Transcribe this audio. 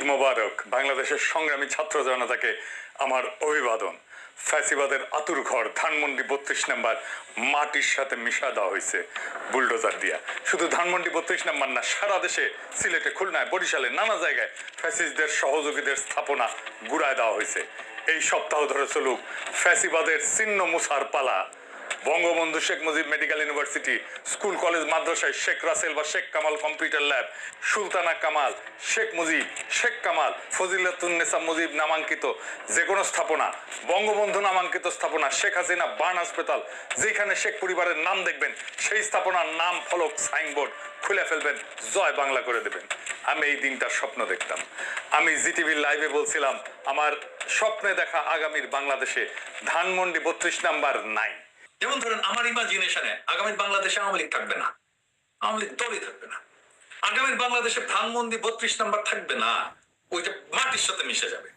মোবারক। বাংলাদেশের সংগ্রামী ছাত্র জনতাকে আমার অভিবাদন। ফ্যাসিবাদের আতুর ঘর ধানমন্ডি ৩২ নাম্বার মাটির সাথে মিশা দেওয়া হয়েছে বুলডোজার দিয়া। শুধু ধানমন্ডি ৩২ নাম্বার না, সারা দেশে, সিলেটে, খুলনায়, বরিশালে, নানা জায়গায় ফ্যাসিস্টদের সহযোগীদের স্থাপনা গুড়ায় দেওয়া হয়েছে। এই সপ্তাহ ধরে চলুক ফ্যাসিবাদের চিহ্ন মুছার পালা। Bangabandhu Sheikh Mujib medical university, school college মাদ্রাসায় শেখ রাসেল বা শেখ কামাল কম্পিউটার ল্যাব, সুলতানা কামাল, শেখ মুজিব, শেখ কামাল, ফজিলাতুন্নেসা মুজিব নামাঙ্কিত যে কোনো স্থাপনা, বঙ্গবন্ধু নামাঙ্কিত স্থাপনা, শেখ হাসিনা বার্ন হাসপাতাল, যেখানে শেখ পরিবারের নাম দেখবেন সেই স্থাপনার নাম ফলক সাইনবোর্ড খুলে ফেলবেন, জয় বাংলা করে দেবেন। আমি এই দিনটার স্বপ্ন দেখতাম। আমি জিটিভির লাইভে বলছিলাম আমার স্বপ্নে দেখা আগামীর বাংলাদেশে ধানমন্ডি ৩২ নাম্বার নাই। যেমন ধরেন আমার ইমাজিনেশনে আগামী বাংলাদেশে আওয়ামী লীগ থাকবে না, আওয়ামী লীগ দলই থাকবে না। আগামী বাংলাদেশে ধানমন্ডি ৩২ নাম্বার থাকবে না, ওইটা মাটির সাথে মিশে যাবে।